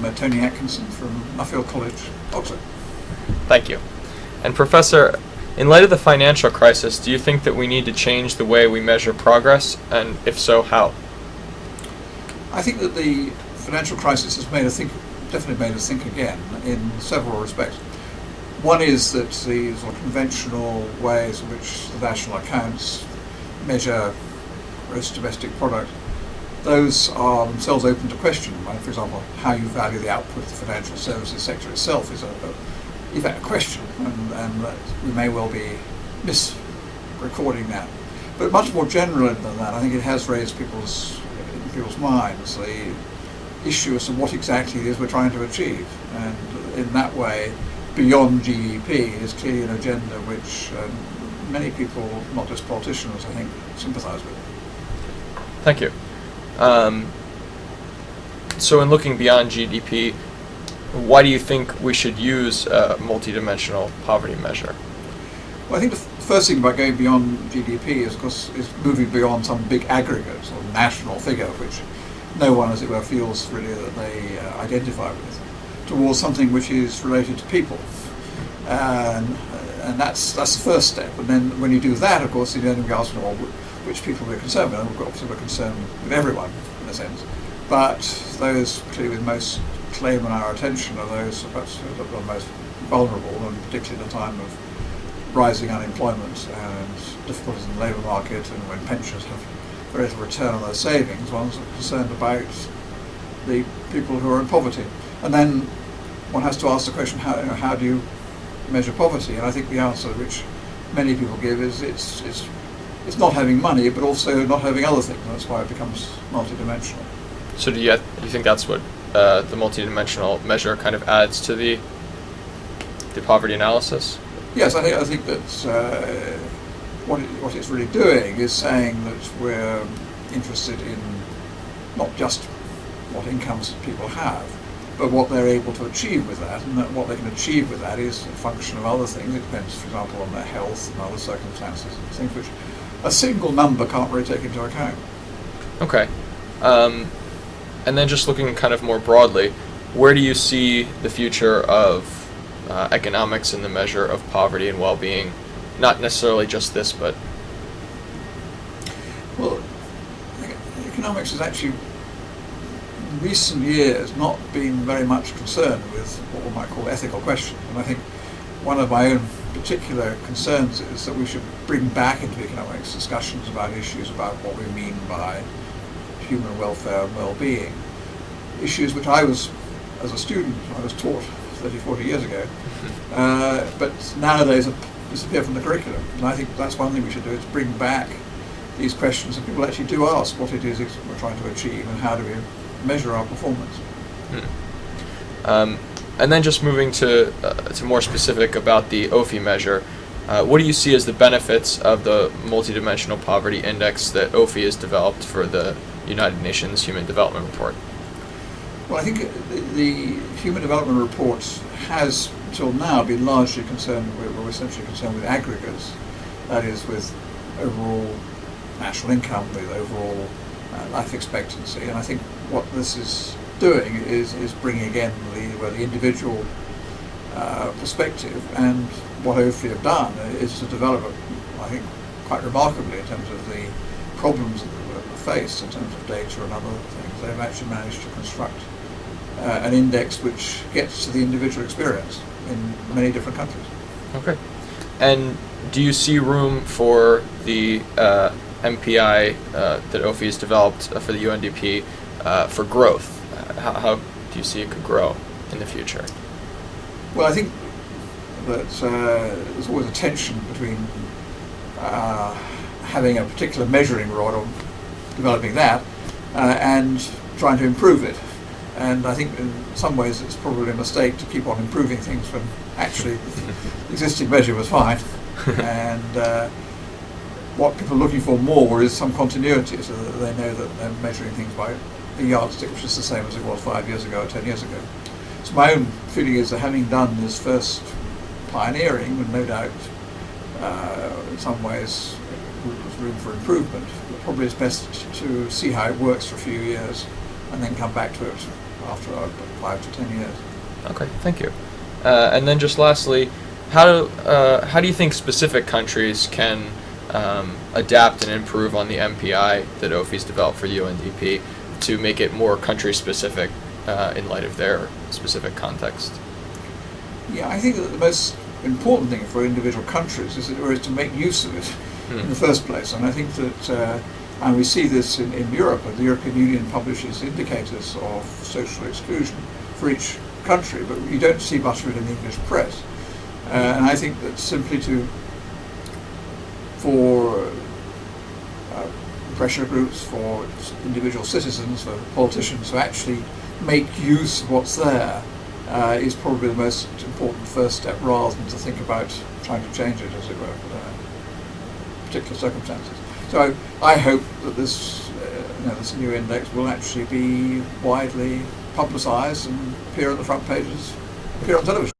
I'm Tony Atkinson from Nuffield College, Oxford. Thank you. And Professor, in light of the financial crisis, do you think that we need to change the way we measure progress, and if so, how? I think that the financial crisis has definitely made us think again in several respects. One is that the sort of conventional ways in which the national accounts measure gross domestic product, those are themselves open to question. Right? For example, how you value the output of the financial services sector itself is in fact a question, and we may well be misrecording that. But much more generally than that, I think it has raised in people's minds the issue as to what exactly it is we're trying to achieve. And in that way, beyond GDP is clearly an agenda which many people, not just politicians, I think, sympathise with. Thank you. So in looking beyond GDP, why do you think we should use a multidimensional poverty measure? Well, I think the first thing about going beyond GDP is, of course, is moving beyond some big aggregate or national figure, which no one, as it were, feels really that they identify with, towards something which is related to people. And that's the first step. And then when you do that, of course, you then ask, well, which people we're concerned with. And obviously we're concerned with everyone, in a sense. But those clearly with most claim on our attention are those perhaps who are most vulnerable, and particularly at a time of rising unemployment and difficulties in the labour market, and when pensioners have very little return on their savings, one's concerned about the people who are in poverty. And then one has to ask the question, how do you measure poverty? And I think the answer which many people give is it's not having money, but also not having other things. And that's why it becomes multidimensional. So do you think that's what the multidimensional measure kind of adds to the poverty analysis? Yes, I think that what it's really doing is saying that we're interested in not just what incomes people have, but what they're able to achieve with that, and that what they can achieve with that is a function of other things. It depends, for example, on their health and other circumstances, and things which a single number can't really take into account. Okay. And then just looking kind of more broadly, where do you see the future of economics in the measure of poverty and well-being? Not necessarily just this, but... Well, economics has actually, in recent years, not been very much concerned with what we might call ethical questions. And I think one of my own particular concerns is that we should bring back into economics discussions about issues about what we mean by human welfare and well-being. Issues which I was, as a student, I was taught 30, 40 years ago, but nowadays have disappeared from the curriculum. And I think that's one thing we should do, is bring back these questions, and people actually do ask what it is we're trying to achieve and how do we measure our performance. And then just moving to more specific about the OPHI measure, what do you see as the benefits of the Multidimensional Poverty Index that OPHI has developed for the United Nations Human Development Report? Well, I think the Human Development Report has, until now, been largely concerned with aggregates, that is, with overall national income, with overall life expectancy. And I think what this is doing is bringing again the individual perspective, and what OPHI have done is to develop, I think, quite remarkably in terms of the problems that we face in terms of data and other things. They've actually managed to construct an index which gets to the individual experience in many different countries. Okay. And do you see room for the MPI that OPHI has developed for the UNDP for growth? How do you see it could grow in the future? Well, I think that there's always a tension between having a particular measuring rod or developing that and trying to improve it. And I think in some ways it's probably a mistake to keep on improving things when actually the existing measure was fine. And what people are looking for more is some continuity, so that they know that they're measuring things by a yardstick which is the same as it was 5 years ago or 10 years ago. So my own feeling is that having done this first pioneering, and no doubt in some ways there's room for improvement, but probably it's best to see how it works for a few years and then come back to it after about 5 to 10 years. Okay, thank you. And then just lastly, how do you think specific countries can adapt and improve on the MPI that OPHI's developed for UNDP to make it more country-specific in light of their specific context? Yeah, I think that the most important thing for individual countries is to make use of it in the first place. And I think that, and we see this in Europe, the European Union publishes indicators of social exclusion for each country, but you don't see much of it in the English press. And I think that simply for pressure groups, for individual citizens, for politicians to actually make use of what's there is probably the most important first step, rather than to think about trying to change it, as it were, for particular circumstances. So I hope that this new index will actually be widely publicised and appear on the front pages, appear on television.